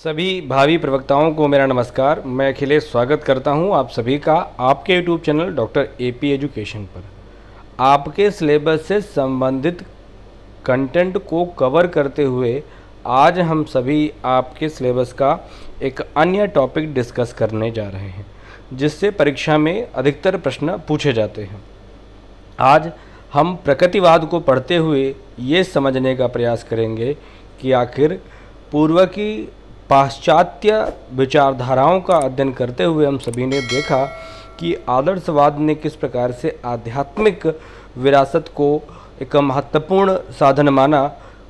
सभी भावी प्रवक्ताओं को मेरा नमस्कार। मैं अखिलेश स्वागत करता हूं आप सभी का आपके YouTube channel doctor AP education पर। आपके सिलेबस से संबंधित कंटेंट को कवर करते हुए आज हम सभी आपके सिलेबस का एक अन्य टॉपिक डिस्कस करने जा रहे हैं, जिससे परीक्षा में अधिकतर प्रश्न पूछे जाते हैं। आज हम प्रकृतिवाद को पढ़ते हुए ये समझने का प्रयास करेंगे कि आखिर पूर्व की पाश्चात्य विचारधाराओं का अध्ययन करते हुए हम सभी ने देखा कि आदर्शवाद ने किस प्रकार से आध्यात्मिक विरासत को एक महत्वपूर्ण साधन माना।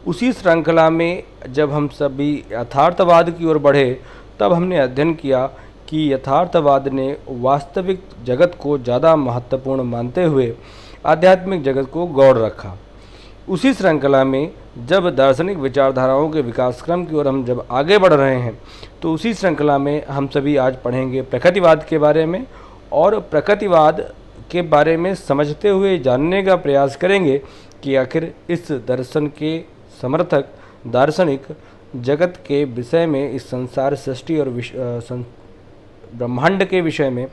उसी श्रृंखला में जब हम सभी यथार्थवाद की ओर बढ़े तब हमने अध्ययन किया कि यथार्थवाद ने वास्तविक जगत को ज़्यादा महत्वपूर्ण मानते हुए आध्यात्मिक जगत को गौण रखा। उसी श्रृंखला में जब दार्शनिक विचारधाराओं के विकास क्रम की ओर हम जब आगे बढ़ रहे हैं तो उसी श्रृंखला में हम सभी आज पढ़ेंगे प्रकृतिवाद के बारे में, और प्रकृतिवाद के बारे में समझते हुए जानने का प्रयास करेंगे कि आखिर इस दर्शन के समर्थक दार्शनिक जगत के विषय में, इस संसार सृष्टि और ब्रह्मांड के विषय में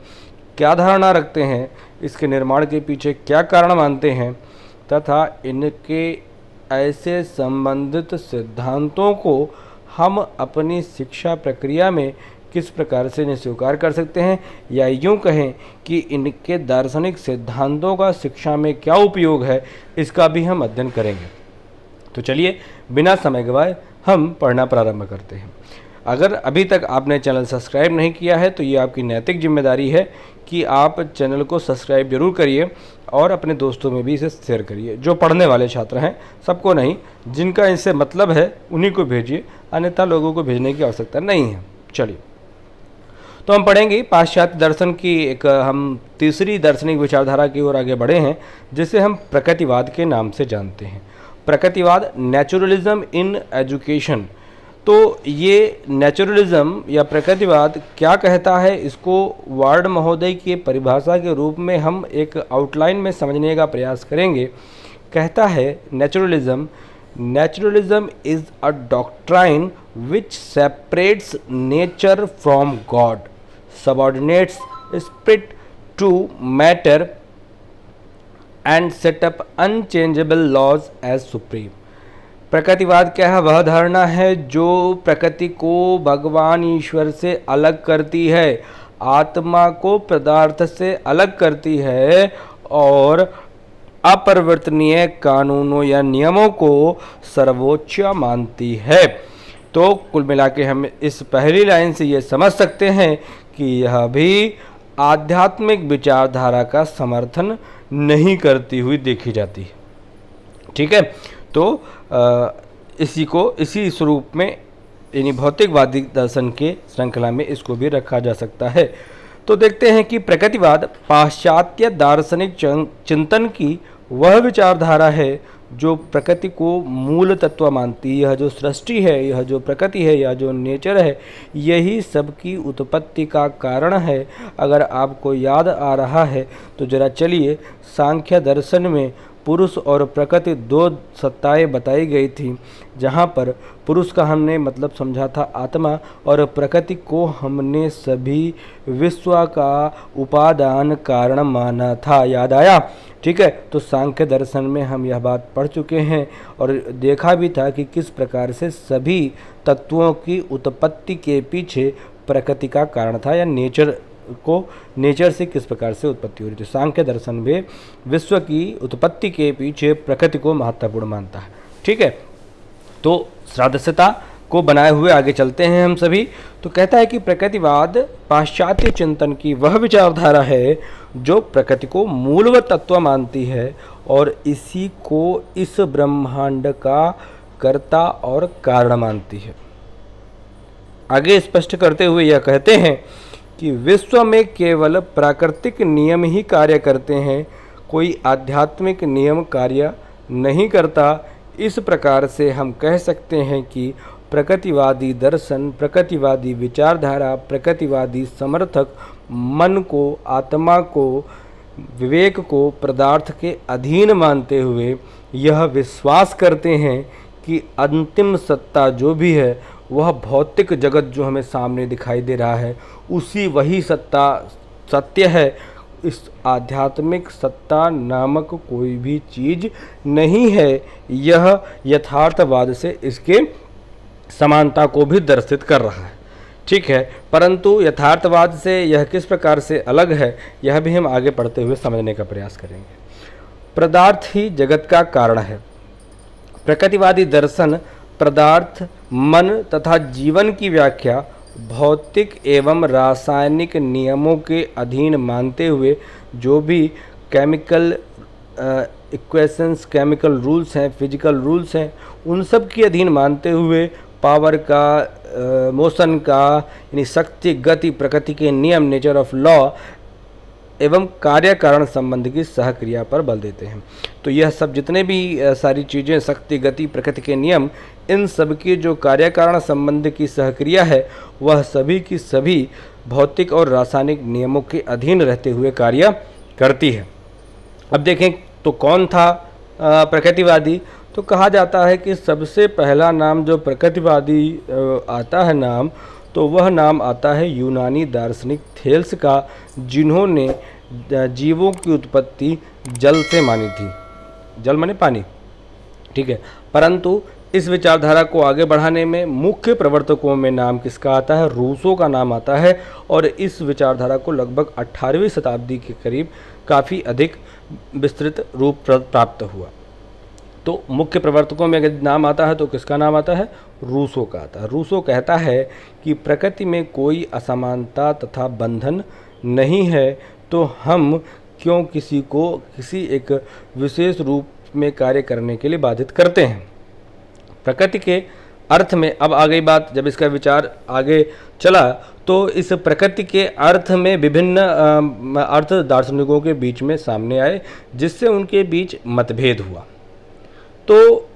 क्या धारणा रखते हैं, इसके निर्माण के पीछे क्या कारण मानते हैं, तथा इनके ऐसे संबंधित सिद्धांतों को हम अपनी शिक्षा प्रक्रिया में किस प्रकार से इन्हें स्वीकार कर सकते हैं, या यूँ कहें कि इनके दार्शनिक सिद्धांतों का शिक्षा में क्या उपयोग है, इसका भी हम अध्ययन करेंगे। तो चलिए बिना समय गवाए हम पढ़ना प्रारंभ करते हैं। अगर अभी तक आपने चैनल सब्सक्राइब नहीं किया है तो ये आपकी नैतिक जिम्मेदारी है कि आप चैनल को सब्सक्राइब जरूर करिए और अपने दोस्तों में भी इसे शेयर करिए। जो पढ़ने वाले छात्र हैं, सबको नहीं, जिनका इससे मतलब है उन्हीं को भेजिए, अन्यथा लोगों को भेजने की आवश्यकता नहीं है। चलिए तो हम पढ़ेंगे पाश्चात्य दर्शन की एक हम तीसरी दार्शनिक विचारधारा की ओर आगे बढ़े हैं, जिसे हम प्रकृतिवाद के नाम से जानते हैं। प्रकृतिवाद, नेचुरलिज्म इन एजुकेशन। तो ये नेचुरलिज्म या प्रकृतिवाद क्या कहता है, इसको वार्ड महोदय की परिभाषा के रूप में हम एक आउटलाइन में समझने का प्रयास करेंगे। कहता है naturalism is a doctrine which separates nature from God, subordinates spirit to matter and set up unchangeable laws as supreme. प्रकृतिवाद क्या है? वह धारणा है जो प्रकृति को भगवान ईश्वर से अलग करती है, आत्मा को पदार्थ से अलग करती है और अपरिवर्तनीय कानूनों या नियमों को सर्वोच्च मानती है। तो कुल मिला के हम इस पहली लाइन से ये समझ सकते हैं कि यह भी आध्यात्मिक विचारधारा का समर्थन नहीं करती हुई देखी जाती है। ठीक है, तो इसी स्वरूप में यानी भौतिकवादी दर्शन के श्रृंखला में इसको भी रखा जा सकता है। तो देखते हैं कि प्रकृतिवाद पाश्चात्य दार्शनिक चिंतन की वह विचारधारा है जो प्रकृति को मूल तत्व मानती है। यह जो सृष्टि है, यह जो प्रकृति है, यह जो नेचर है, यही सबकी उत्पत्ति का कारण है। अगर आपको याद आ रहा है तो जरा चलिए, सांख्य दर्शन में पुरुष और प्रकृति दो सत्ताएं बताई गई थी, जहाँ पर पुरुष का हमने मतलब समझा था आत्मा, और प्रकृति को हमने सभी विश्व का उपादान कारण माना था। याद आया? ठीक है, तो सांख्य दर्शन में हम यह बात पढ़ चुके हैं और देखा भी था कि किस प्रकार से सभी तत्वों की उत्पत्ति के पीछे प्रकृति का कारण था, या नेचर से किस प्रकार से उत्पत्ति हो रही थी। सांख्य दर्शन में विश्व की उत्पत्ति के पीछे प्रकृति को महत्वपूर्ण मानता है। ठीक है, तो सदस्यता को बनाए हुए आगे चलते हैं हम सभी। तो कहता है कि प्रकृतिवाद पाश्चात्य चिंतन की वह विचारधारा है जो प्रकृति को मूल तत्व मानती है और इसी को इस ब्रह्मांड का कर्ता और कारण मानती है। आगे स्पष्ट करते हुए यह कहते हैं कि विश्व में केवल प्राकृतिक नियम ही कार्य करते हैं, कोई आध्यात्मिक नियम कार्य नहीं करता। इस प्रकार से हम कह सकते हैं कि प्रकृतिवादी दर्शन, प्रकृतिवादी विचारधारा, प्रकृतिवादी समर्थक मन को, आत्मा को, विवेक को पदार्थ के अधीन मानते हुए यह विश्वास करते हैं कि अंतिम सत्ता जो भी है वह भौतिक जगत जो हमें सामने दिखाई दे रहा है उसी वही सत्ता सत्य है। इस आध्यात्मिक सत्ता नामक कोई भी चीज़ नहीं है। यह यथार्थवाद से इसके समानता को भी दर्शित कर रहा है। ठीक है, परंतु यथार्थवाद से यह किस प्रकार से अलग है, यह भी हम आगे पढ़ते हुए समझने का प्रयास करेंगे। पदार्थ ही जगत का कारण है। प्रकृतिवादी दर्शन पदार्थ, मन तथा जीवन की व्याख्या भौतिक एवं रासायनिक नियमों के अधीन मानते हुए जो भी केमिकल इक्वेशंस, केमिकल रूल्स हैं, फिजिकल रूल्स हैं, उन सब के अधीन मानते हुए पावर का, मोशन का, यानी शक्ति, गति, प्रकृति के नियम, नेचर ऑफ लॉ एवं कार्य कारण संबंध की सहक्रिया पर बल देते हैं। तो यह सब जितने भी सारी चीज़ें, शक्ति, गति, प्रकृति के नियम, इन सब की जो कार्य कारण संबंध की सहक्रिया है वह सभी की सभी भौतिक और रासायनिक नियमों के अधीन रहते हुए कार्य करती है। अब देखें तो कौन था प्रकृतिवादी। तो कहा जाता है कि सबसे पहला नाम जो प्रकृतिवादी आता है नाम, तो वह नाम आता है यूनानी दार्शनिक थेल्स का, जिन्होंने जीवों की उत्पत्ति जल से मानी थी। जल माने पानी, ठीक है। परंतु इस विचारधारा को आगे बढ़ाने में मुख्य प्रवर्तकों में नाम किसका आता है? रूसो का नाम आता है। और इस विचारधारा को लगभग 18वीं शताब्दी के करीब काफ़ी अधिक विस्तृत रूप प्राप्त हुआ। तो मुख्य प्रवर्तकों में अगर नाम आता है तो किसका नाम आता है? रूसो का आता है। रूसो कहता है कि प्रकृति में कोई असमानता तथा बंधन नहीं है, तो हम क्यों किसी को किसी एक विशेष रूप में कार्य करने के लिए बाधित करते हैं। प्रकृति के अर्थ में अब आ गई बात, जब इसका विचार आगे चला तो इस प्रकृति के अर्थ में विभिन्न अर्थ दार्शनिकों के बीच में सामने आए, जिससे उनके बीच मतभेद हुआ। तो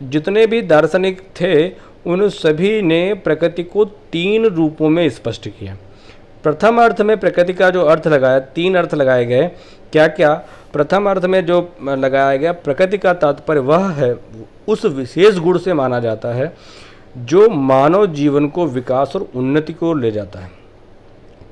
जितने भी दार्शनिक थे उन सभी ने प्रकृति को 3 रूपों में स्पष्ट किया। प्रथम अर्थ में प्रकृति का जो अर्थ लगाया, 3 अर्थ लगाए गए। क्या क्या? प्रथम अर्थ में जो लगाया गया, प्रकृति का तात्पर्य वह है, उस विशेष गुण से माना जाता है जो मानव जीवन को विकास और उन्नति को ले जाता है।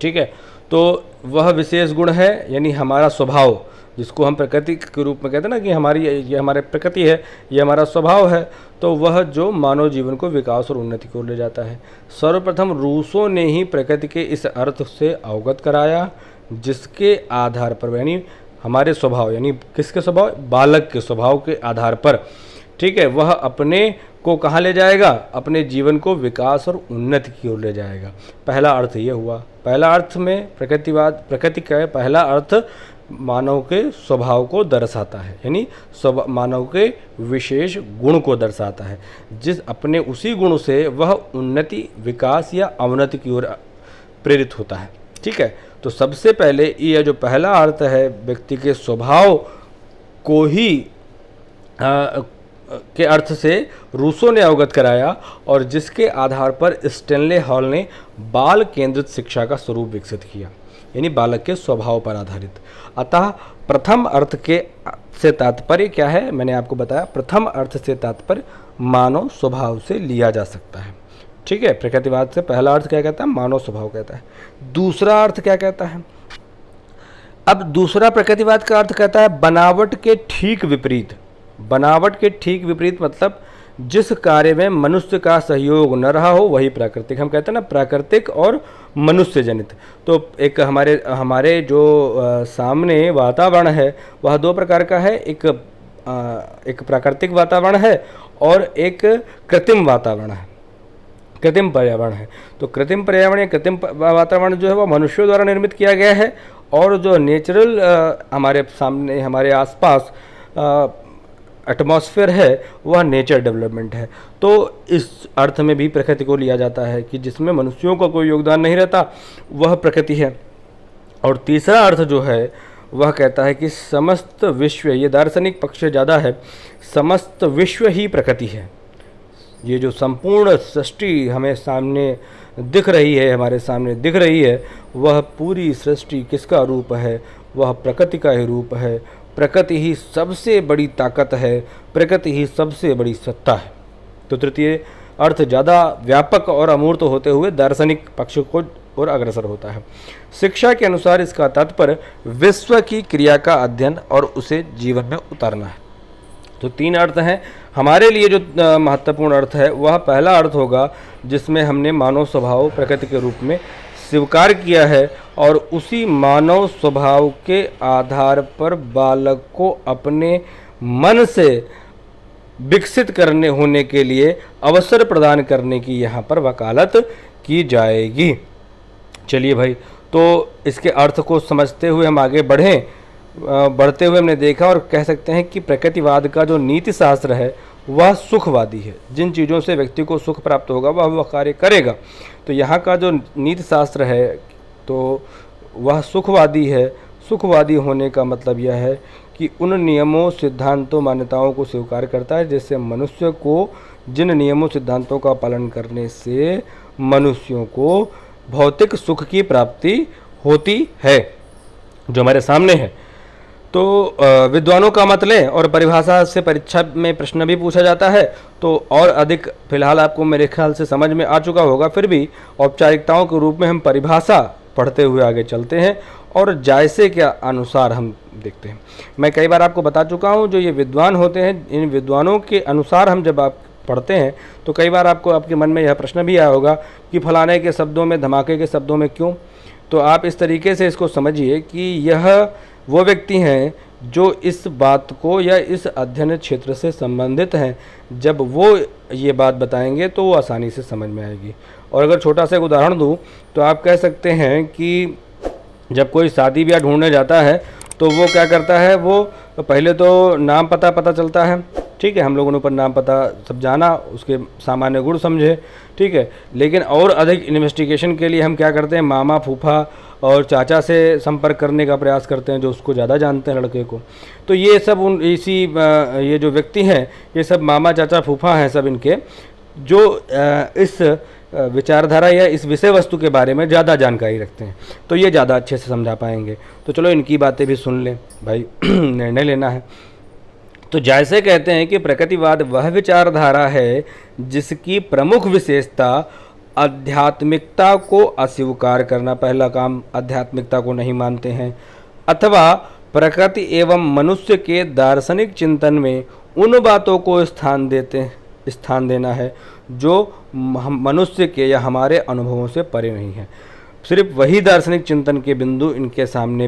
ठीक है, तो वह विशेष गुण है यानी हमारा स्वभाव, जिसको हम प्रकृति के रूप में कहते हैं ना कि हमारी ये हमारे प्रकृति है, ये हमारा स्वभाव है। तो वह जो मानव जीवन को विकास और उन्नति को ले जाता है। सर्वप्रथम रूसो ने ही प्रकृति के इस अर्थ से अवगत कराया, जिसके आधार पर यानी हमारे स्वभाव, यानी किसके स्वभाव? बालक के स्वभाव के आधार पर, ठीक है, वह अपने को कहाँ ले जाएगा? अपने जीवन को विकास और उन्नति की ओर ले जाएगा। पहला अर्थ ये हुआ। पहला अर्थ में प्रकृति का पहला अर्थ मानव के स्वभाव को दर्शाता है, यानी मानव के विशेष गुण को दर्शाता है, जिस अपने उसी गुण से वह उन्नति, विकास या अवनति की ओर प्रेरित होता है। ठीक है, तो सबसे पहले यह जो पहला अर्थ है व्यक्ति के स्वभाव को ही के अर्थ से रूसो ने अवगत कराया, और जिसके आधार पर स्टेनले हॉल ने बाल केंद्रित शिक्षा का स्वरूप विकसित किया, यानी बालक के स्वभाव पर आधारित। अतः प्रथम अर्थ के से तात्पर्य क्या है? मैंने आपको बताया, प्रथम अर्थ से तात्पर्य मानव स्वभाव से लिया जा सकता है। ठीक है, प्रकृतिवाद से पहला अर्थ क्या कहता है? मानव स्वभाव कहता है। दूसरा अर्थ क्या कहता है? अब दूसरा प्रकृतिवाद का अर्थ कहता है बनावट के ठीक विपरीत। बनावट के ठीक विपरीत मतलब जिस कार्य में मनुष्य का सहयोग न रहा हो वही प्राकृतिक। हम कहते हैं ना प्राकृतिक और मनुष्य जनित। तो एक हमारे जो सामने वातावरण है वह 2 प्रकार का है। एक प्राकृतिक वातावरण है और एक कृत्रिम वातावरण है, कृत्रिम पर्यावरण है। तो कृत्रिम पर्यावरण या कृत्रिम वातावरण जो है वह मनुष्यों द्वारा निर्मित किया गया है, और जो नेचुरल हमारे सामने हमारे आसपास एटमॉस्फेयर है वह नेचर डेवलपमेंट है। तो इस अर्थ में भी प्रकृति को लिया जाता है कि जिसमें मनुष्यों का कोई योगदान नहीं रहता वह प्रकृति है। और तीसरा अर्थ जो है वह कहता है कि समस्त विश्व, ये दार्शनिक पक्ष से ज़्यादा है, समस्त विश्व ही प्रकृति है। ये जो संपूर्ण सृष्टि हमें सामने दिख रही है, हमारे सामने दिख रही है, वह पूरी सृष्टि किसका रूप है? वह प्रकृति का ही रूप है। प्रकृति ही सबसे बड़ी ताकत है, प्रकृति ही सबसे बड़ी सत्ता है। तो तृतीय अर्थ ज़्यादा व्यापक और अमूर्त होते हुए दार्शनिक पक्ष को और अग्रसर होता है। शिक्षा के अनुसार इसका तात्पर्य विश्व की क्रिया का अध्ययन और उसे जीवन में उतारना है। तो 3 अर्थ हैं। हमारे लिए जो महत्वपूर्ण अर्थ है वह पहला अर्थ होगा जिसमें हमने मानव स्वभाव प्रकृति के रूप में स्वीकार किया है और उसी मानव स्वभाव के आधार पर बालक को अपने मन से विकसित करने होने के लिए अवसर प्रदान करने की यहाँ पर वकालत की जाएगी। चलिए भाई, तो इसके अर्थ को समझते हुए हम आगे बढ़ते हुए हमने देखा और कह सकते हैं कि प्रकृतिवाद का जो नीति शास्त्र है वह सुखवादी है। जिन चीज़ों से व्यक्ति को सुख प्राप्त होगा वह कार्य करेगा। तो यहाँ का जो नीति शास्त्र है तो वह सुखवादी है। सुखवादी होने का मतलब यह है कि उन नियमों, सिद्धांतों, मान्यताओं को स्वीकार करता है जिससे मनुष्य को, जिन नियमों सिद्धांतों का पालन करने से मनुष्यों को भौतिक सुख की प्राप्ति होती है, जो हमारे सामने है। तो विद्वानों का मत लें और परिभाषा से परीक्षा में प्रश्न भी पूछा जाता है, तो और अधिक फिलहाल आपको मेरे ख्याल से समझ में आ चुका होगा। फिर भी औपचारिकताओं के रूप में हम परिभाषा पढ़ते हुए आगे चलते हैं और जायसे के अनुसार हम देखते हैं। मैं कई बार आपको बता चुका हूँ, जो ये विद्वान होते हैं, इन विद्वानों के अनुसार हम जब आप पढ़ते हैं तो कई बार आपको आपके मन में यह प्रश्न भी आया होगा कि फलाने के शब्दों में, धमाके के शब्दों में क्यों। तो आप इस तरीके से इसको समझिए कि यह वो व्यक्ति हैं जो इस बात को या इस अध्ययन क्षेत्र से संबंधित हैं। जब वो ये बात बताएंगे तो वो आसानी से समझ में आएगी। और अगर छोटा सा एक उदाहरण दूँ तो आप कह सकते हैं कि जब कोई शादी ब्याह ढूंढने जाता है तो वो क्या करता है, वो पहले तो नाम पता चलता है, ठीक है। हम लोगों ने ऊपर नाम पता सब जाना, उसके सामान्य गुण समझे, ठीक है। लेकिन और अधिक इन्वेस्टिगेशन के लिए हम क्या करते हैं, मामा, फूफा और चाचा से संपर्क करने का प्रयास करते हैं, जो उसको ज़्यादा जानते हैं लड़के को। तो ये सब ये जो व्यक्ति हैं, ये सब मामा, चाचा, फूफा हैं सब इनके, जो इस विचारधारा या इस विषय वस्तु के बारे में ज़्यादा जानकारी रखते हैं, तो ये ज़्यादा अच्छे से समझा पाएंगे। तो चलो इनकी बातें भी सुन लें भाई, निर्णय लेना है। तो जैसे कहते हैं कि प्रकृतिवाद वह विचारधारा है जिसकी प्रमुख विशेषता आध्यात्मिकता को अस्वीकार करना, पहला काम आध्यात्मिकता को नहीं मानते हैं, अथवा प्रकृति एवं मनुष्य के दार्शनिक चिंतन में उन बातों को स्थान देना है जो मनुष्य के या हमारे अनुभवों से परे नहीं है। सिर्फ वही दार्शनिक चिंतन के बिंदु इनके सामने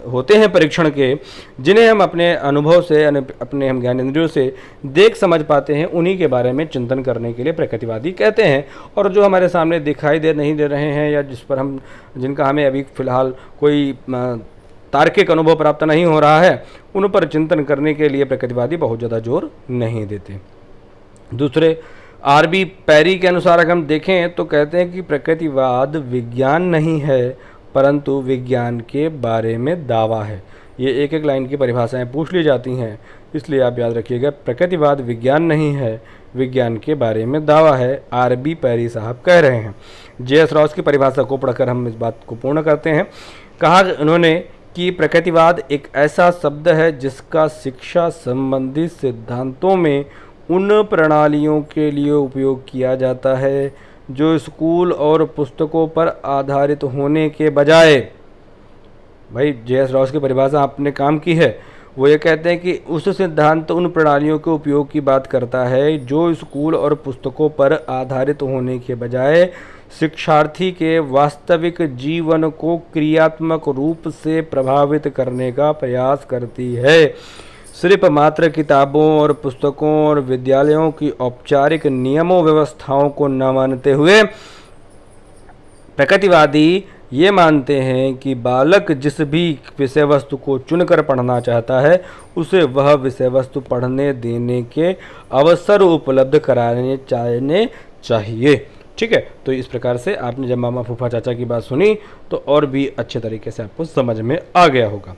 होते हैं परीक्षण के, जिन्हें हम अपने अनुभव से, अपने हम ज्ञानेंद्रियों से देख समझ पाते हैं। उन्हीं के बारे में चिंतन करने के लिए प्रकृतिवादी कहते हैं। और जो हमारे सामने दिखाई नहीं दे रहे हैं या जिनका हमें अभी फ़िलहाल कोई तार्किक अनुभव प्राप्त नहीं हो रहा है, उन पर चिंतन करने के लिए प्रकृतिवादी बहुत ज़्यादा जोर नहीं देते। दूसरे आर.बी. पैरी के अनुसार अगर हम देखें तो कहते हैं कि प्रकृतिवाद विज्ञान नहीं है परंतु विज्ञान के बारे में दावा है। ये एक एक लाइन की परिभाषाएं पूछ ली जाती हैं, इसलिए आप याद रखिएगा, प्रकृतिवाद विज्ञान नहीं है, विज्ञान के बारे में दावा है, आर.बी. पैरी साहब कह रहे हैं। जे.एस. रॉस की परिभाषा को पढ़कर हम इस बात को पूर्ण करते हैं। कहा उन्होंने कि प्रकृतिवाद एक ऐसा शब्द है जिसका शिक्षा संबंधी सिद्धांतों में उन प्रणालियों के लिए उपयोग किया जाता है जो स्कूल और पुस्तकों पर आधारित होने के बजाय, भाई जे.एस. रॉस की परिभाषा आपने काम की है, वो ये कहते हैं कि उस सिद्धांत उन प्रणालियों के उपयोग की बात करता है जो स्कूल और पुस्तकों पर आधारित होने के बजाय शिक्षार्थी के वास्तविक जीवन को क्रियात्मक रूप से प्रभावित करने का प्रयास करती है। सिर्फ मात्र किताबों और पुस्तकों और विद्यालयों की औपचारिक नियमों व्यवस्थाओं को न मानते हुए प्रकृतिवादी ये मानते हैं कि बालक जिस भी विषय वस्तु को चुनकर पढ़ना चाहता है उसे वह विषय वस्तु पढ़ने देने के अवसर उपलब्ध कराने चाहिए। ठीक है, तो इस प्रकार से आपने जब मामा फूफा चाचा की बात सुनी तो और भी अच्छे तरीके से आपको समझ में आ गया होगा।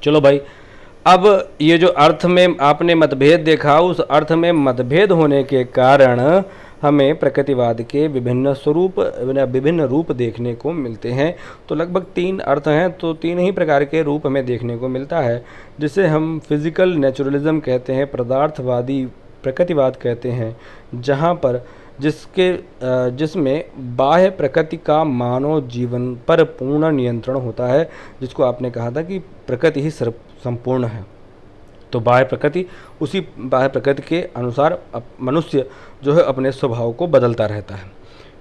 चलो भाई, अब ये जो अर्थ में आपने मतभेद देखा, उस अर्थ में मतभेद होने के कारण हमें प्रकृतिवाद के विभिन्न रूप देखने को मिलते हैं। तो लगभग 3 अर्थ हैं, तो 3 ही प्रकार के रूप हमें देखने को मिलता है, जिसे हम फिजिकल नेचुरलिज्म कहते हैं, पदार्थवादी प्रकृतिवाद कहते हैं, जहाँ पर जिसमें बाह्य प्रकृति का मानव जीवन पर पूर्ण नियंत्रण होता है, जिसको आपने कहा था कि प्रकृति ही संपूर्ण है। तो उसी बाह्य प्रकृति के अनुसार मनुष्य जो है अपने स्वभाव को बदलता रहता है।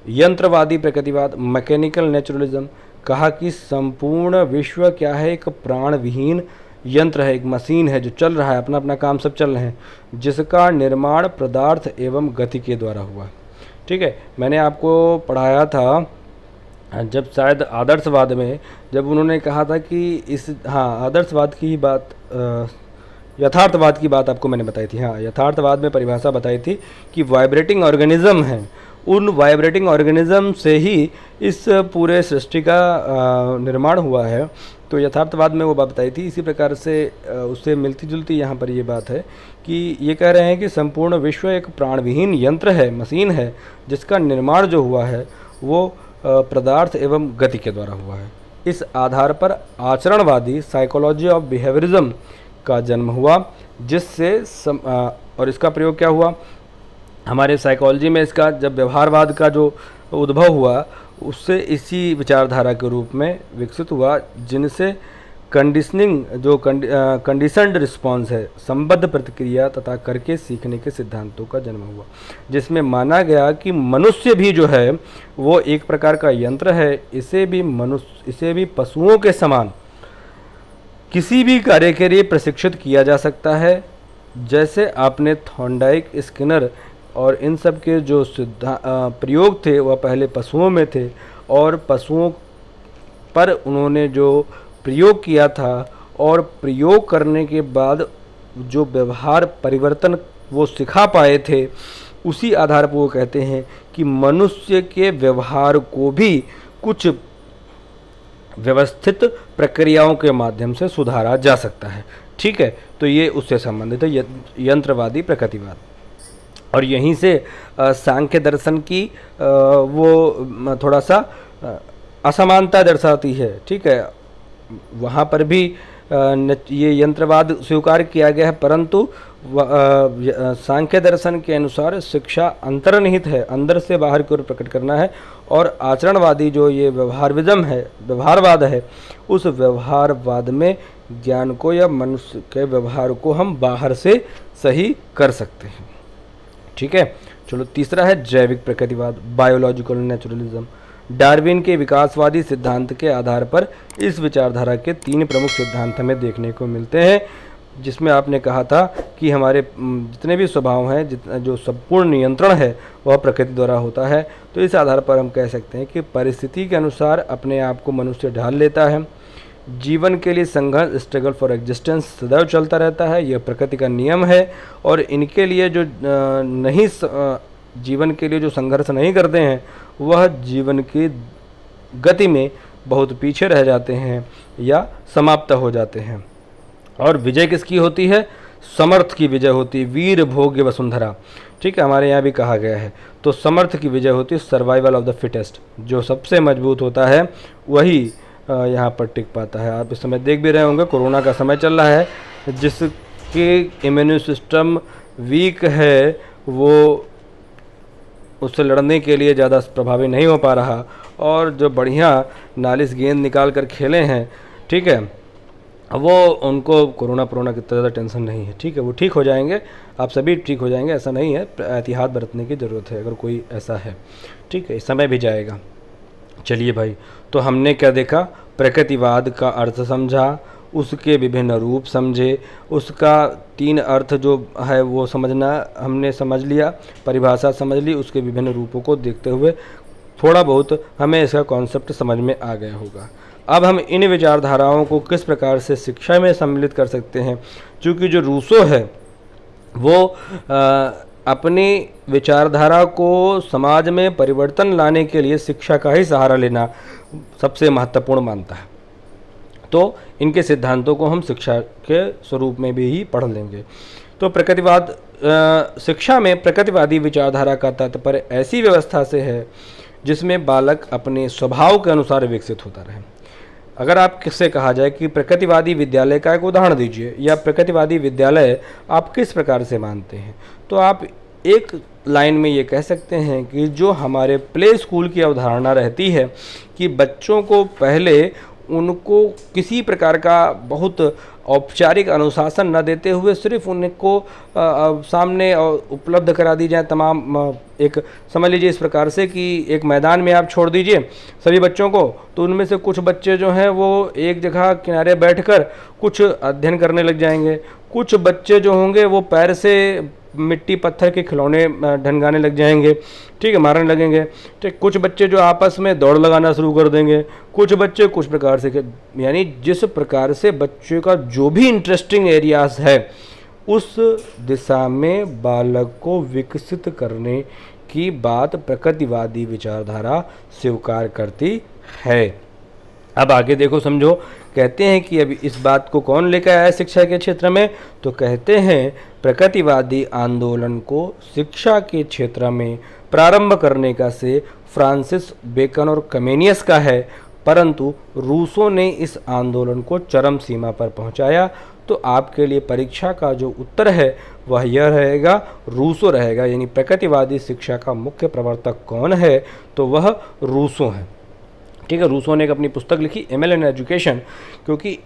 यंत्रवादी प्रकृतिवाद, मैकेनिकल नेचुरलिज्म, कहा कि संपूर्ण विश्व क्या है, एक प्राण विहीन यंत्र है, एक मशीन है जो चल रहा है, अपना अपना काम सब चल रहे हैं, जिसका निर्माण पदार्थ एवं गति के द्वारा हुआ। ठीक है, मैंने आपको पढ़ाया था जब शायद आदर्शवाद में, जब उन्होंने कहा था कि आदर्शवाद की ही बात, यथार्थवाद की बात आपको मैंने बताई थी। हाँ, यथार्थवाद में परिभाषा बताई थी कि वाइब्रेटिंग ऑर्गेनिज्म हैं, उन वाइब्रेटिंग ऑर्गेनिज्म से ही इस पूरे सृष्टि का निर्माण हुआ है। तो यथार्थवाद में वो बात बताई थी। इसी प्रकार से उससे मिलती जुलती यहाँ पर ये बात है कि ये कह रहे हैं कि संपूर्ण विश्व एक प्राणविहीन यंत्र है, मशीन है, जिसका निर्माण जो हुआ है वो पदार्थ एवं गति के द्वारा हुआ है। इस आधार पर आचरणवादी साइकोलॉजी ऑफ बिहेवियरिज्म का जन्म हुआ, जिससे और इसका प्रयोग क्या हुआ हमारे साइकोलॉजी में, इसका जब व्यवहारवाद का जो उद्भव हुआ उससे इसी विचारधारा के रूप में विकसित हुआ, जिनसे कंडीशनिंग जो कंडीशनड रिस्पॉन्स है, संबद्ध प्रतिक्रिया तथा करके सीखने के सिद्धांतों का जन्म हुआ, जिसमें माना गया कि मनुष्य भी जो है वो एक प्रकार का यंत्र है, इसे भी पशुओं के समान किसी भी कार्य के लिए प्रशिक्षित किया जा सकता है। जैसे आपने थॉर्नडाइक, स्किनर और इन सब के जो प्रयोग थे वह पहले पशुओं में थे, और पशुओं पर उन्होंने जो प्रयोग किया था और प्रयोग करने के बाद जो व्यवहार परिवर्तन वो सिखा पाए थे, उसी आधार पर वो कहते हैं कि मनुष्य के व्यवहार को भी कुछ व्यवस्थित प्रक्रियाओं के माध्यम से सुधारा जा सकता है। ठीक है, तो ये उससे संबंधित है यंत्रवादी प्रकृतिवाद। और यहीं से सांख्य दर्शन की वो थोड़ा सा असमानता दर्शाती है। ठीक है, वहाँ पर भी ये यंत्रवाद स्वीकार किया गया है, परंतु सांख्य दर्शन के अनुसार शिक्षा अंतर्निहित है, अंदर से बाहर की ओर प्रकट करना है, और आचरणवादी जो ये व्यवहारवाद है, उस व्यवहारवाद में ज्ञान को या मनुष्य के व्यवहार को हम बाहर से सही कर सकते हैं। ठीक है, चलो तीसरा है जैविक प्रकृतिवाद, बायोलॉजिकल नेचुरलिज्म। डार्विन के विकासवादी सिद्धांत के आधार पर इस विचारधारा के 3 प्रमुख सिद्धांत हमें देखने को मिलते हैं, जिसमें आपने कहा था कि हमारे जितने भी स्वभाव हैं, जो संपूर्ण नियंत्रण है वह प्रकृति द्वारा होता है। तो इस आधार पर हम कह सकते हैं कि परिस्थिति के अनुसार अपने आप को मनुष्य ढाल लेता है। जीवन के लिए संघर्ष, स्ट्रगल फॉर एग्जिस्टेंस सदैव चलता रहता है, यह प्रकृति का नियम है। और इनके लिए जो जीवन के लिए जो संघर्ष नहीं करते हैं, वह जीवन की गति में बहुत पीछे रह जाते हैं या समाप्त हो जाते हैं। और विजय किसकी होती है? समर्थ की विजय होती है, वीर भोग्य वसुंधरा। ठीक है, हमारे यहाँ भी कहा गया है। तो समर्थ की विजय होती है, सर्वाइवल ऑफ द फिटेस्ट। जो सबसे मजबूत होता है वही यहाँ पर टिक पाता है। आप इस समय देख भी रहे होंगे, कोरोना का समय चल रहा है, जिसके इम्यून सिस्टम वीक है वो उससे लड़ने के लिए ज़्यादा प्रभावी नहीं हो पा रहा, और जो बढ़िया नालिश गेंद निकाल कर खेले हैं, ठीक है, वो उनको कोरोना की ज़्यादा टेंशन नहीं है। ठीक है, वो ठीक हो जाएंगे, आप सभी ठीक हो जाएंगे, ऐसा नहीं है। एहतियात बरतने की ज़रूरत है अगर कोई ऐसा है। ठीक है, समय भी जाएगा। चलिए भाई, तो हमने क्या देखा? प्रकृतिवाद का अर्थ समझा, उसके विभिन्न रूप समझे, उसका 3 अर्थ जो है वो हमने समझ लिया, परिभाषा समझ ली, उसके विभिन्न रूपों को देखते हुए थोड़ा बहुत हमें इसका कॉन्सेप्ट समझ में आ गया होगा। अब हम इन विचारधाराओं को किस प्रकार से शिक्षा में सम्मिलित कर सकते हैं, क्योंकि जो रूसो है वो अपनी विचारधारा को समाज में परिवर्तन लाने के लिए शिक्षा का ही सहारा लेना सबसे महत्वपूर्ण मानता है। तो इनके सिद्धांतों को हम शिक्षा के स्वरूप में भी ही पढ़ लेंगे। तो प्रकृतिवाद शिक्षा में प्रकृतिवादी विचारधारा का तात्पर्य ऐसी व्यवस्था से है जिसमें बालक अपने स्वभाव के अनुसार विकसित होता रहे। अगर आप किससे कहा जाए कि प्रकृतिवादी विद्यालय का एक उदाहरण दीजिए या प्रकृतिवादी विद्यालय आप किस प्रकार से मानते हैं, तो आप एक लाइन में ये कह सकते हैं कि जो हमारे प्ले स्कूल की अवधारणा रहती है कि बच्चों को पहले उनको किसी प्रकार का बहुत औपचारिक अनुशासन न देते हुए सिर्फ उनको सामने उपलब्ध करा दी जाए तमाम एक समझ लीजिए इस प्रकार से कि एक मैदान में आप छोड़ दीजिए सभी बच्चों को, तो उनमें से कुछ बच्चे जो हैं वो एक जगह किनारे बैठकर कुछ अध्ययन करने लग जाएंगे, कुछ बच्चे जो होंगे वो पैर से मिट्टी पत्थर के खिलौने ढंगाने लग जाएंगे, ठीक है, मारने लगेंगे, ठीक। कुछ बच्चे जो आपस में दौड़ लगाना शुरू कर देंगे, कुछ बच्चे कुछ प्रकार से, यानी जिस प्रकार से बच्चे का जो भी इंटरेस्टिंग एरियाज है उस दिशा में बालक को विकसित करने की बात प्रकृतिवादी विचारधारा स्वीकार करती है। अब आगे देखो समझो, कहते हैं कि अभी इस बात को कौन लेकर आया शिक्षा के क्षेत्र में, तो कहते हैं प्रकृतिवादी आंदोलन को शिक्षा के क्षेत्र में प्रारंभ करने का श्रेय फ्रांसिस बेकन और कमेनियस का है, परंतु रूसो ने इस आंदोलन को चरम सीमा पर पहुंचाया। तो आपके लिए परीक्षा का जो उत्तर है वह यह रहेगा, रूसो रहेगा, यानी प्रकृतिवादी शिक्षा का मुख्य प्रवर्तक कौन है, तो वह रूसो है, ठीक है। रूसो ने एक अपनी पुस्तक लिखी एमिल एंड एजुकेशन, क्योंकि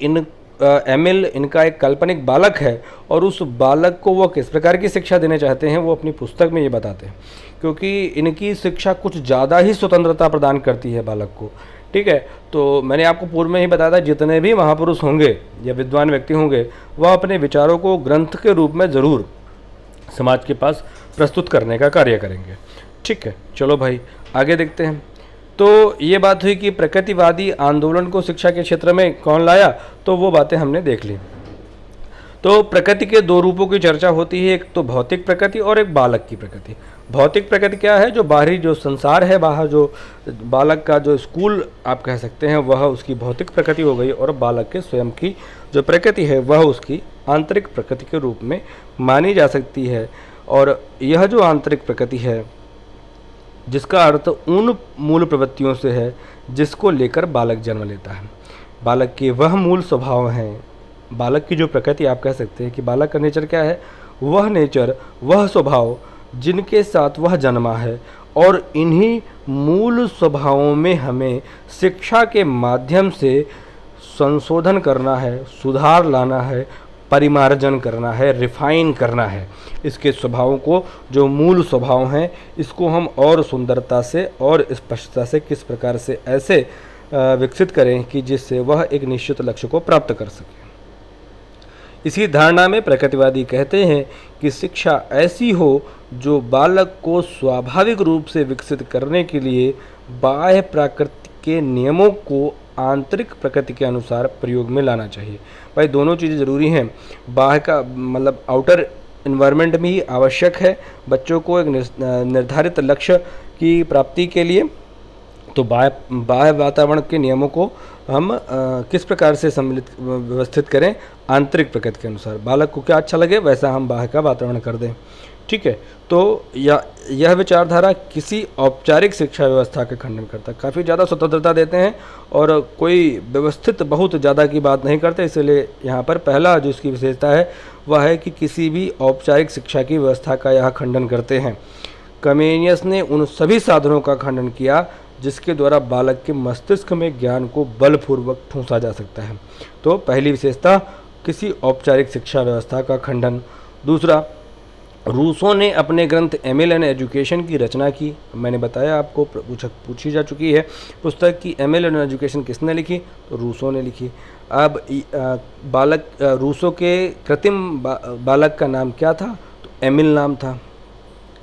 एमिल इनका एक काल्पनिक बालक है और उस बालक को वो किस प्रकार की शिक्षा देना चाहते हैं वो अपनी पुस्तक में ये बताते हैं, क्योंकि इनकी शिक्षा कुछ ज़्यादा ही स्वतंत्रता प्रदान करती है बालक को, ठीक है। तो मैंने आपको पूर्व में ही बताया था जितने भी महापुरुष होंगे या विद्वान व्यक्ति होंगे वह अपने विचारों को ग्रंथ के रूप में ज़रूर समाज के पास प्रस्तुत करने का कार्य करेंगे, ठीक है। चलो भाई आगे देखते हैं। तो ये बात हुई कि प्रकृतिवादी आंदोलन को शिक्षा के क्षेत्र में कौन लाया, तो वो बातें हमने देख ली। तो प्रकृति के दो रूपों की चर्चा होती है, एक तो भौतिक प्रकृति और एक बालक की प्रकृति। भौतिक प्रकृति क्या है, जो बाहरी जो संसार है, बाहर जो बालक का जो स्कूल आप कह सकते हैं वह उसकी भौतिक प्रकृति हो गई, और बालक के स्वयं की जो प्रकृति है वह उसकी आंतरिक प्रकृति के रूप में मानी जा सकती है। और यह जो आंतरिक प्रकृति है जिसका अर्थ उन मूल प्रवृत्तियों से है जिसको लेकर बालक जन्म लेता है, बालक के वह मूल स्वभाव हैं, बालक की जो प्रकृति आप कह सकते हैं कि बालक का नेचर क्या है, वह नेचर वह स्वभाव जिनके साथ वह जन्मा है, और इन्हीं मूल स्वभावों में हमें शिक्षा के माध्यम से संशोधन करना है, सुधार लाना है, परिमार्जन करना है, रिफाइन करना है। इसके स्वभावों को, जो मूल स्वभाव हैं, इसको हम और सुंदरता से और स्पष्टता से किस प्रकार से ऐसे विकसित करें कि जिससे वह एक निश्चित लक्ष्य को प्राप्त कर सके। इसी धारणा में प्रकृतिवादी कहते हैं कि शिक्षा ऐसी हो जो बालक को स्वाभाविक रूप से विकसित करने के लिए बाह्य प्रकृति के नियमों को आंतरिक प्रकृति के अनुसार प्रयोग में लाना चाहिए। भाई दोनों चीज़ें ज़रूरी हैं, बाह्य का मतलब आउटर इन्वायरमेंट भी आवश्यक है बच्चों को एक निर्धारित लक्ष्य की प्राप्ति के लिए। तो बाह्य वातावरण के नियमों को हम किस प्रकार से सम्मिलित व्यवस्थित करें, आंतरिक प्रकृति के अनुसार, बालक को क्या अच्छा लगे वैसा हम बाह्य का वातावरण कर दें, ठीक है। तो यह विचारधारा किसी औपचारिक शिक्षा व्यवस्था का खंडन करता है, काफ़ी ज़्यादा स्वतंत्रता देते हैं और कोई व्यवस्थित बहुत ज़्यादा की बात नहीं करते। इसलिए यहाँ पर पहला जो इसकी विशेषता है वह है कि किसी भी औपचारिक शिक्षा की व्यवस्था का यह खंडन करते हैं। कमेनियस ने उन सभी साधनों का खंडन किया जिसके द्वारा बालक के मस्तिष्क में ज्ञान को बलपूर्वक ठूंसा जा सकता है। तो पहली विशेषता किसी औपचारिक शिक्षा व्यवस्था का खंडन। दूसरा, रूसो ने अपने ग्रंथ एमिल एंड एजुकेशन की रचना की। मैंने बताया आपको, पूछी जा चुकी है पुस्तक की एमिल एंड एजुकेशन किसने लिखी, तो रूसो ने लिखी। अब रूसो के कृत्रिम बालक का नाम क्या था, तो एमिल नाम था,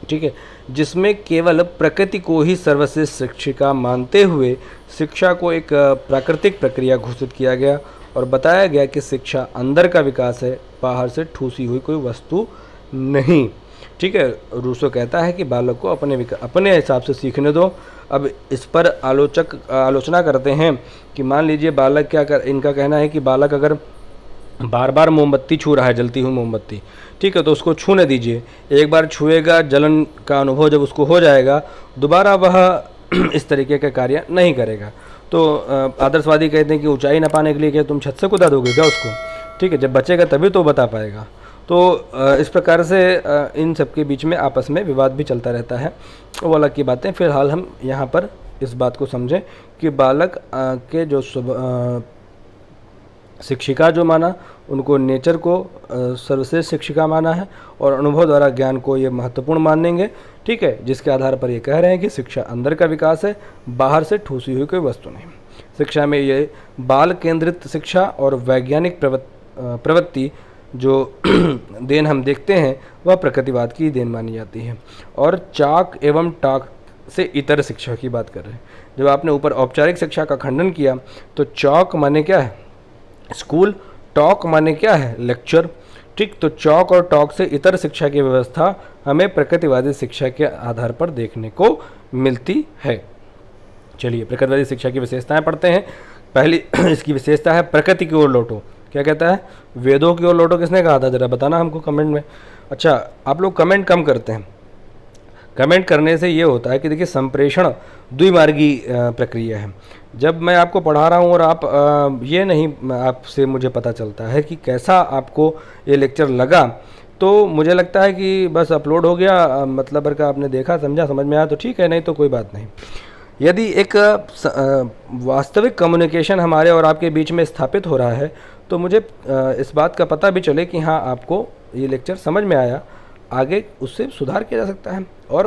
ठीक है, जिसमें केवल प्रकृति को ही सर्वश्रेष्ठ शिक्षिका मानते हुए शिक्षा को एक प्राकृतिक प्रक्रिया घोषित किया गया और बताया गया कि शिक्षा अंदर का विकास है, बाहर से ठूसी हुई कोई वस्तु नहीं, ठीक है। रूसो कहता है कि बालक को अपने हिसाब से सीखने दो। अब इस पर आलोचना करते हैं कि मान लीजिए बालक इनका कहना है कि बालक अगर बार बार मोमबत्ती छू रहा है, जलती हुई मोमबत्ती, ठीक है, तो उसको छूने दीजिए। एक बार छुएगा, जलन का अनुभव जब उसको हो जाएगा, दोबारा वह इस तरीके का कार्य नहीं करेगा। तो तो आदर्शवादी कहते हैं कि ऊंचाई ना पाने के लिए क्या तुम छत से कूदा दोगे क्या उसको, ठीक है, जब बचेगा तभी तो बता पाएगा। तो इस प्रकार से इन सब के बीच में आपस में विवाद भी चलता रहता है, वो अलग की बातें। फिलहाल हम यहाँ पर इस बात को समझें कि बालक के जो शिक्षिका जो माना, उनको नेचर को सर्वश्रेष्ठ शिक्षिका माना है और अनुभव द्वारा ज्ञान को ये महत्वपूर्ण मानेंगे, ठीक है, जिसके आधार पर ये कह रहे हैं कि शिक्षा अंदर का विकास है, बाहर से ठूसी हुई कोई वस्तु नहीं। शिक्षा में ये बाल केंद्रित शिक्षा और वैज्ञानिक प्रवृत्ति जो देन हम देखते हैं वह प्रकृतिवाद की देन मानी जाती है। और चाक एवं टाक से इतर शिक्षा की बात कर रहे हैं। जब आपने ऊपर औपचारिक शिक्षा का खंडन किया तो चौक माने क्या है, स्कूल, टॉक माने क्या है, लेक्चर, ठीक। तो चौक और टॉक से इतर शिक्षा की व्यवस्था हमें प्रकृतिवादी शिक्षा के आधार पर देखने को मिलती है। चलिए प्रकृतिवादी शिक्षा की विशेषताएं पढ़ते हैं। पहली इसकी विशेषता है प्रकृति की ओर लौटो। क्या कहता है, वेदों की ओर लौटो किसने कहा था, जरा बताना हमको कमेंट में। अच्छा, आप लोग कमेंट कम करते हैं। कमेंट करने से ये होता है कि देखिए संप्रेषण द्विमार्गी प्रक्रिया है। जब मैं आपको पढ़ा रहा हूँ और आप ये नहीं, आपसे मुझे पता चलता है कि कैसा आपको ये लेक्चर लगा, तो मुझे लगता है कि बस अपलोड हो गया, मतलब भर का आपने देखा, समझा, समझ में आया तो ठीक है, नहीं तो कोई बात नहीं। यदि एक वास्तविक कम्युनिकेशन हमारे और आपके बीच में स्थापित हो रहा है तो मुझे इस बात का पता भी चले कि हाँ आपको ये लेक्चर समझ में आया, आगे उससे सुधार किया जा सकता है और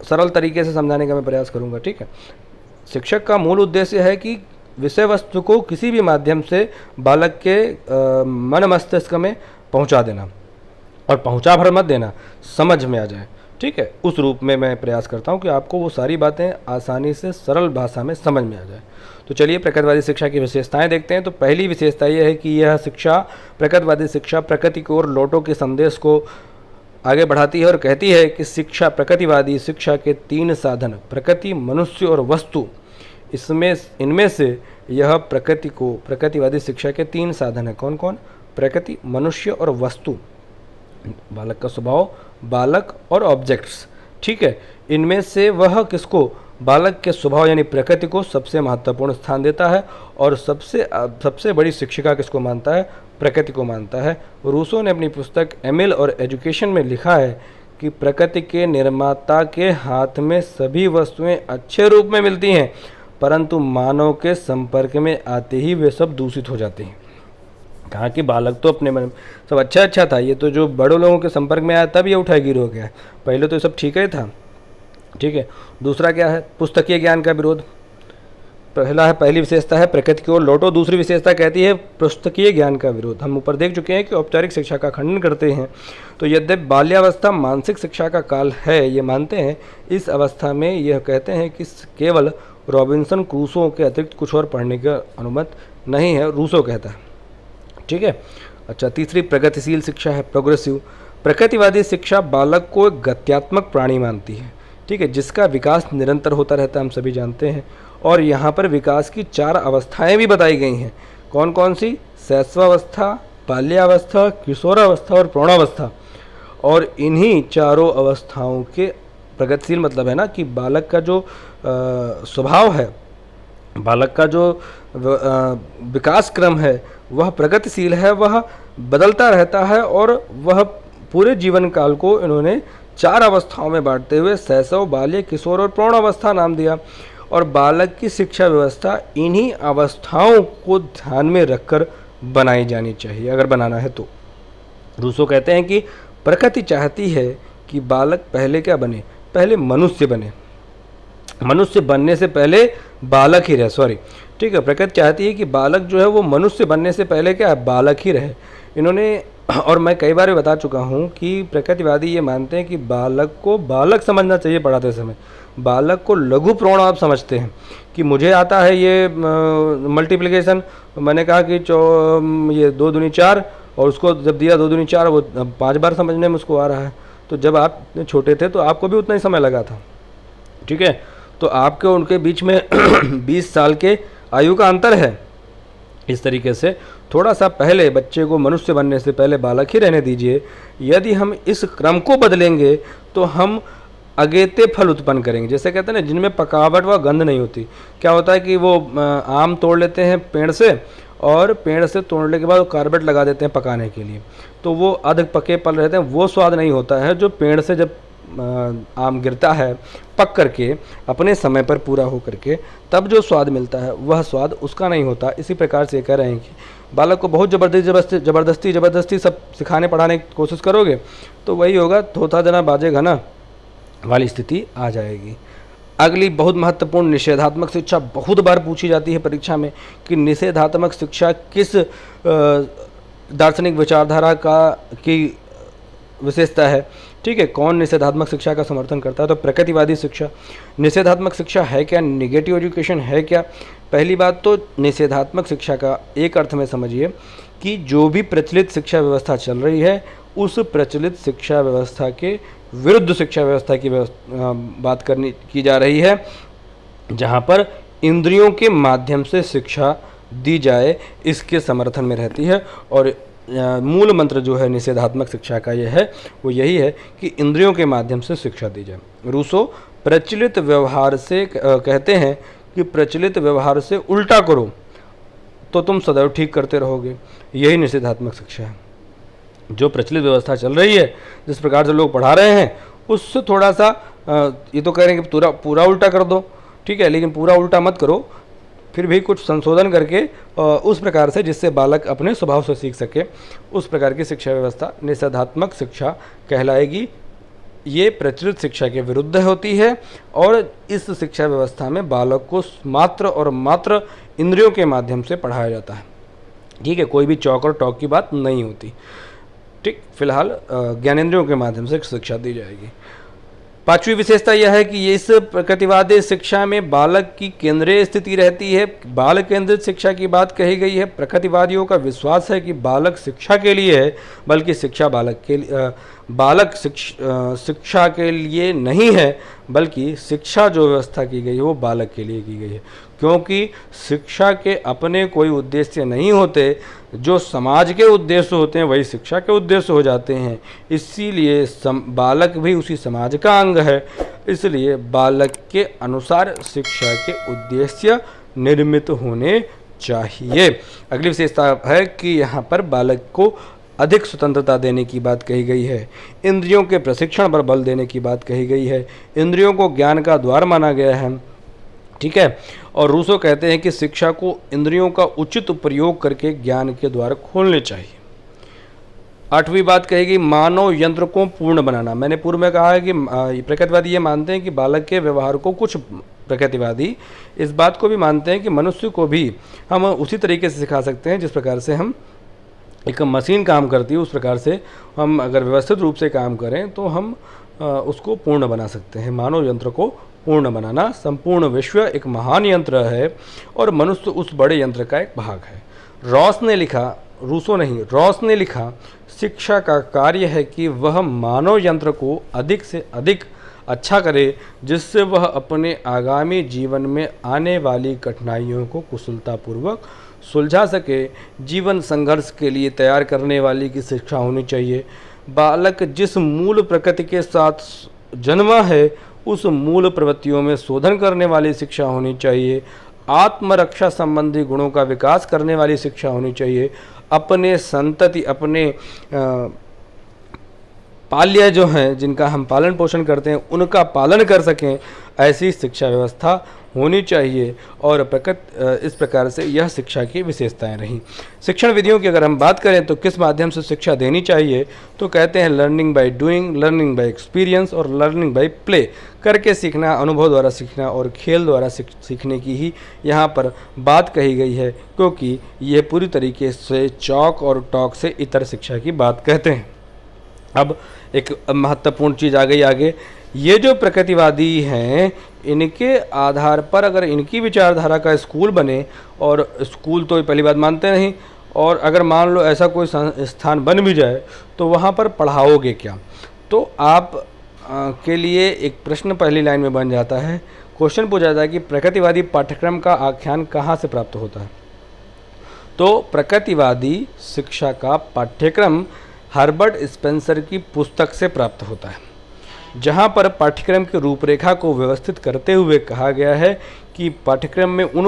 सरल तरीके से समझाने का मैं प्रयास करूँगा, ठीक है। शिक्षक का मूल उद्देश्य है कि विषय वस्तु को किसी भी माध्यम से बालक के मन मस्तिष्क में पहुंचा देना और पहुंचा भर मत देना, समझ में आ जाए, ठीक है, उस रूप में मैं प्रयास करता हूं कि आपको वो सारी बातें आसानी से सरल भाषा में समझ में आ जाए। तो चलिए प्रकृतिवादी शिक्षा की विशेषताएं देखते हैं। तो पहली विशेषता यह है कि यह शिक्षा, प्रकृतिवादी शिक्षा, प्रकृति की ओर लौटो के संदेश को आगे बढ़ाती है और कहती है कि शिक्षा, प्रकृतिवादी शिक्षा के 3 साधन, प्रकृति, मनुष्य और वस्तु, इनमें से यह प्रकृतिवादी शिक्षा के 3 साधन है। कौन कौन, प्रकृति, मनुष्य और वस्तु, बालक का स्वभाव, बालक और ऑब्जेक्ट्स, ठीक है। इनमें से वह किसको, बालक के स्वभाव यानी प्रकृति को सबसे महत्वपूर्ण स्थान देता है और सबसे बड़ी शिक्षिका किसको मानता है, प्रकृति को मानता है। रूसो ने अपनी पुस्तक एमिल और एजुकेशन में लिखा है कि प्रकृति के निर्माता के हाथ में सभी वस्तुएं अच्छे रूप में मिलती हैं, परंतु मानव के संपर्क में आते ही वे सब दूषित हो जाती हैं। कहा कि बालक तो अपने मन में सब अच्छा था, ये तो जो बड़े लोगों के संपर्क में आया तब ये उठाई गिर हो गया, पहले तो ये सब ठीक ही था, ठीक है। दूसरा क्या है, पुस्तकीय ज्ञान का विरोध। पहली विशेषता है प्रकृति की ओर लौटो, दूसरी विशेषता कहती है पुस्तकीय ज्ञान का विरोध। हम ऊपर देख चुके हैं कि औपचारिक शिक्षा का खंडन करते हैं। तो यद्यपि बाल्यावस्था मानसिक शिक्षा का काल है, ये मानते हैं, इस अवस्था में यह कहते हैं कि केवल रॉबिन्सन क्रूसो के अतिरिक्त कुछ और पढ़ने का अनुमति नहीं है, रूसो कहता है, ठीक है। अच्छा, तीसरी प्रगतिशील शिक्षा है, प्रोग्रेसिव। प्रकृतिवादी शिक्षा बालक को एक गत्यात्मक प्राणी मानती है, ठीक है, जिसका विकास निरंतर होता रहता है, हम सभी जानते हैं। और यहाँ पर विकास की 4 अवस्थाएं भी बताई गई हैं। कौन कौन सी, शैशवावस्था, बाल्यावस्था, किशोरावस्था और प्रौढ़ावस्था। और इन्हीं चारों अवस्थाओं के प्रगतिशील मतलब है ना कि बालक का जो स्वभाव है, बालक का जो विकास क्रम है वह प्रगतिशील है, वह बदलता रहता है और वह पूरे जीवन काल को इन्होंने 4 अवस्थाओं में बांटते हुए शैशव, बाल्य, किशोर और प्रौढ़ अवस्था नाम दिया। और बालक की शिक्षा व्यवस्था इन्हीं अवस्थाओं को ध्यान में रखकर बनाई जानी चाहिए, अगर बनाना है तो। रूसो कहते हैं कि प्रकृति चाहती है कि बालक पहले क्या बने, पहले मनुष्य बने, मनुष्य बनने से पहले बालक ही रहे, ठीक है। प्रकृति चाहती है कि बालक जो है वो मनुष्य बनने से पहले क्या है, बालक ही रहे। इन्होंने, और मैं कई बार बता चुका हूँ कि प्रकृतिवादी ये मानते हैं कि बालक को बालक समझना चाहिए पढ़ाते समय। बालक को लघु प्रौढ़ आप समझते हैं कि मुझे आता है ये मल्टीप्लिकेशन, मैंने कहा कि ये 2 दूनी 4 और उसको जब दिया 2 दूनी 4, वो 5 बार समझने में उसको आ रहा है। तो जब आप छोटे थे तो आपको भी उतना ही समय लगा था, ठीक है। तो आपके उनके बीच में 20 साल के आयु का अंतर है। इस तरीके से थोड़ा सा पहले बच्चे को मनुष्य बनने से पहले बालक ही रहने दीजिए। यदि हम इस क्रम को बदलेंगे तो हम अगेते फल उत्पन्न करेंगे। जैसे कहते हैं ना, जिनमें पकावट व गंध नहीं होती। क्या होता है कि वो आम तोड़ लेते हैं पेड़ से, और पेड़ से तोड़ने के बाद वो कार्बेट लगा देते हैं पकाने के लिए, तो वो अध पके फल रहते हैं, वो स्वाद नहीं होता है जो पेड़ से जब आम गिरता है पक करके अपने समय पर पूरा हो करके, तब जो स्वाद मिलता है वह स्वाद उसका नहीं होता। इसी प्रकार से कह रहे हैं कि बालक को बहुत ज़बरदस्ती सब सिखाने पढ़ाने की कोशिश करोगे तो वही होगा, धोता जना बाजे घना वाली स्थिति आ जाएगी। अगली बहुत महत्वपूर्ण निषेधात्मक शिक्षा बहुत बार पूछी जाती है परीक्षा में कि निषेधात्मक शिक्षा किस दार्शनिक विचारधारा की विशेषता है। ठीक है, कौन निषेधात्मक शिक्षा का समर्थन करता है? तो प्रकृतिवादी शिक्षा। निषेधात्मक शिक्षा है क्या? निगेटिव एजुकेशन है क्या? पहली बात तो निषेधात्मक शिक्षा का एक अर्थ में समझिए कि जो भी प्रचलित शिक्षा व्यवस्था चल रही है उस प्रचलित शिक्षा व्यवस्था के विरुद्ध शिक्षा व्यवस्था की बात की जा रही है, जहाँ पर इंद्रियों के माध्यम से शिक्षा दी जाए, इसके समर्थन में रहती है। और मूल मंत्र जो है निषेधात्मक शिक्षा का यह है, वो यही है कि इंद्रियों के माध्यम से शिक्षा दी जाए। रूसो प्रचलित व्यवहार से कहते हैं कि प्रचलित व्यवहार से उल्टा करो तो तुम सदैव ठीक करते रहोगे। यही निषेधात्मक शिक्षा है। जो प्रचलित व्यवस्था चल रही है, जिस प्रकार से लोग पढ़ा रहे हैं, उससे थोड़ा सा ये तो कह रहे हैं कि पूरा उल्टा कर दो, ठीक है, लेकिन पूरा उल्टा मत करो, फिर भी कुछ संशोधन करके उस प्रकार से जिससे बालक अपने स्वभाव से सीख सके, उस प्रकार की शिक्षा व्यवस्था निषेधात्मक शिक्षा कहलाएगी। ये प्रचलित शिक्षा के विरुद्ध होती है और इस शिक्षा व्यवस्था में बालक को मात्र और मात्र इंद्रियों के माध्यम से पढ़ाया जाता है। ठीक है, कोई भी चौक और टॉक की बात नहीं होती। ठीक, फिलहाल ज्ञानेंद्रियों के माध्यम से शिक्षा दी जाएगी। पांचवी विशेषता यह है कि इस प्रकृतिवादी शिक्षा में बालक की केंद्रीय स्थिति रहती है। बाल केंद्रित शिक्षा की बात कही गई है। प्रकृतिवादियों का विश्वास है कि बालक शिक्षा के लिए है, बल्कि शिक्षा शिक्षा के लिए नहीं है, बल्कि शिक्षा जो व्यवस्था की गई है वो बालक के लिए की गई है। क्योंकि शिक्षा के अपने कोई उद्देश्य नहीं होते, जो समाज के उद्देश्य होते हैं वही शिक्षा के उद्देश्य हो जाते हैं। इसीलिए बालक भी उसी समाज का अंग है, इसलिए बालक के अनुसार शिक्षा के उद्देश्य निर्मित होने चाहिए। अगली विशेषता है कि यहाँ पर बालक को अधिक स्वतंत्रता देने की बात कही गई है। इंद्रियों के प्रशिक्षण पर बल देने की बात कही गई है। इंद्रियों को ज्ञान का द्वार माना गया है। ठीक है, और रूसो कहते हैं कि शिक्षा को इंद्रियों का उचित प्रयोग करके ज्ञान के द्वार खोलने चाहिए। आठवीं बात कहेगी मानव यंत्र को पूर्ण बनाना। मैंने पूर्व में कहा है कि प्रकृतिवादी ये मानते हैं कि बालक के व्यवहार को, कुछ प्रकृतिवादी इस बात को भी मानते हैं कि मनुष्य को भी हम उसी तरीके से सिखा सकते हैं जिस प्रकार से हम एक मशीन काम करती है, उस प्रकार से हम अगर व्यवस्थित रूप से काम करें तो हम उसको पूर्ण बना सकते हैं। मानव यंत्र को पूर्ण बनाना। संपूर्ण विश्व एक महान यंत्र है और मनुष्य उस बड़े यंत्र का एक भाग है। रॉस ने लिखा, रूसो नहीं, रॉस ने लिखा, शिक्षा का कार्य है कि वह मानव यंत्र को अधिक से अधिक अच्छा करे, जिससे वह अपने आगामी जीवन में आने वाली कठिनाइयों को कुशलतापूर्वक सुलझा सके। जीवन संघर्ष के लिए तैयार करने वाली की शिक्षा होनी चाहिए। बालक जिस मूल प्रकृति के साथ जन्मा है उस मूल प्रवृत्तियों में शोधन करने वाली शिक्षा होनी चाहिए। आत्मरक्षा संबंधी गुणों का विकास करने वाली शिक्षा होनी चाहिए। अपने संतति, अपने पाल्य जो हैं, जिनका हम पालन पोषण करते हैं, उनका पालन कर सकें, ऐसी शिक्षा व्यवस्था होनी चाहिए। और इस प्रकार से यह शिक्षा की विशेषताएं रहीं। शिक्षण विधियों की अगर हम बात करें तो किस माध्यम से शिक्षा देनी चाहिए, तो कहते हैं learning by doing, learning by experience और लर्निंग बाय प्ले। करके सीखना, अनुभव द्वारा सीखना और खेल द्वारा सीखने की ही यहाँ पर बात कही गई है, क्योंकि ये पूरी तरीके से चॉक और टॉक से इतर शिक्षा की बात कहते हैं। अब एक महत्वपूर्ण चीज़ आ गई आगे। ये जो प्रकृतिवादी हैं, इनके आधार पर अगर इनकी विचारधारा का स्कूल बने, और स्कूल तो पहली बात मानते नहीं, और अगर मान लो ऐसा कोई स्थान बन भी जाए तो वहाँ पर पढ़ाओगे क्या? तो आप के लिए एक प्रश्न पहली लाइन में बन जाता है। क्वेश्चन पूछा जाता है कि प्रकृतिवादी पाठ्यक्रम का आख्यान कहाँ से प्राप्त होता है? तो प्रकृतिवादी शिक्षा का पाठ्यक्रम हर्बर्ट स्पेंसर की पुस्तक से प्राप्त होता है। जहां पर पाठ्यक्रम की रूपरेखा को व्यवस्थित करते हुए कहा गया है कि पाठ्यक्रम में उन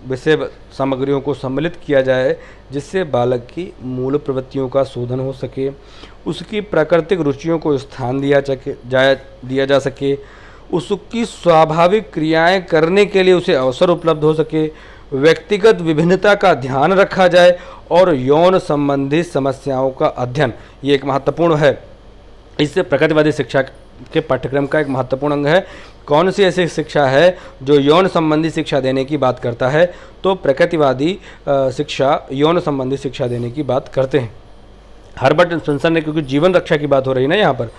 विषय सामग्रियों को सम्मिलित किया जाए जिससे बालक की मूल प्रवृत्तियों का शोधन हो सके, उसकी प्राकृतिक रुचियों को स्थान दिया जा सके, उसकी स्वाभाविक क्रियाएं करने के लिए उसे अवसर उपलब्ध हो सके, व्यक्तिगत विभिन्नता का ध्यान रखा जाए और यौन संबंधी समस्याओं का अध्ययन, ये एक महत्वपूर्ण है। इससे प्रकृतिवादी शिक्षा के पाठ्यक्रम का एक महत्वपूर्ण अंग है। कौन सी ऐसी शिक्षा है जो यौन संबंधी शिक्षा देने की बात करता है? तो प्रकृतिवादी शिक्षा यौन संबंधी शिक्षा देने की बात करते हैं। हर्बर्ट स्पेंसर ने, क्योंकि जीवन रक्षा की बात हो रही ना यहाँ पर,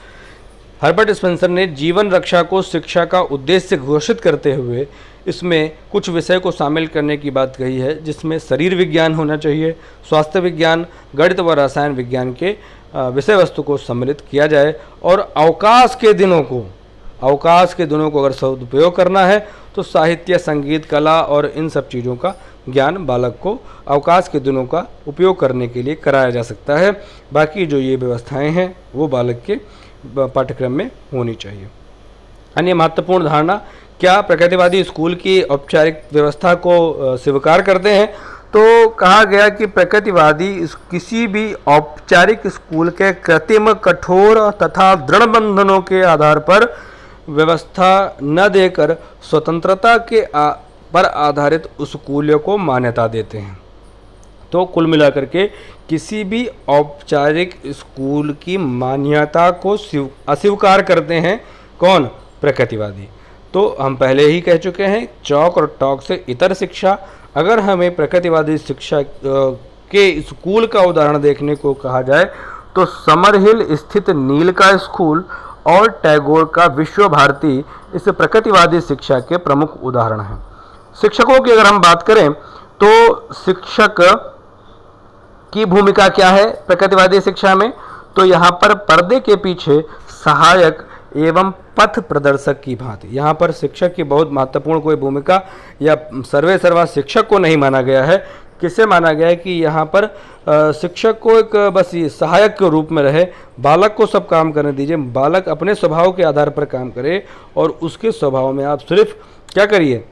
हर्बर्ट स्पेंसर ने जीवन रक्षा को शिक्षा का उद्देश्य घोषित करते हुए इसमें कुछ विषय को शामिल करने की बात कही है, जिसमें शरीर विज्ञान होना चाहिए, स्वास्थ्य विज्ञान, गणित व रसायन विज्ञान के विषय वस्तु को सम्मिलित किया जाए और अवकाश के दिनों को अगर सदुपयोग करना है तो साहित्य, संगीत, कला और इन सब चीज़ों का ज्ञान बालक को अवकाश के दिनों का उपयोग करने के लिए कराया जा सकता है। बाकी जो ये व्यवस्थाएं हैं वो बालक के पाठ्यक्रम में होनी चाहिए। अन्य महत्वपूर्ण धारणा, क्या प्रकृतिवादी स्कूल की औपचारिक व्यवस्था को स्वीकार करते हैं? तो कहा गया कि प्रकृतिवादी किसी भी औपचारिक स्कूल के कृत्रिम, कठोर तथा दृढ़ बंधनों के आधार पर व्यवस्था न देकर स्वतंत्रता के पर आधारित स्कूलों को मान्यता देते हैं। तो कुल मिलाकर के किसी भी औपचारिक स्कूल की मान्यता को अस्वीकार करते हैं कौन? प्रकृतिवादी। तो हम पहले ही कह चुके हैं, चौक और टॉक से इतर शिक्षा। अगर हमें प्रकृतिवादी शिक्षा के स्कूल का उदाहरण देखने को कहा जाए तो समरहिल स्थित नील का स्कूल और टैगोर का विश्व भारती इस प्रकृतिवादी शिक्षा के प्रमुख उदाहरण हैं। शिक्षकों की अगर हम बात करें तो शिक्षक की भूमिका क्या है प्रकृतिवादी शिक्षा में? तो यहाँ पर पर्दे के पीछे सहायक एवं पथ प्रदर्शक की भांति, यहाँ पर शिक्षक की बहुत महत्वपूर्ण कोई भूमिका या सर्वे सर्वा शिक्षक को नहीं माना गया है। किसे माना गया है कि यहाँ पर शिक्षक को एक बस ये सहायक के रूप में रहे, बालक को सब काम करने दीजिए, बालक अपने स्वभाव के आधार पर काम करे और उसके स्वभाव में आप सिर्फ क्या करिए?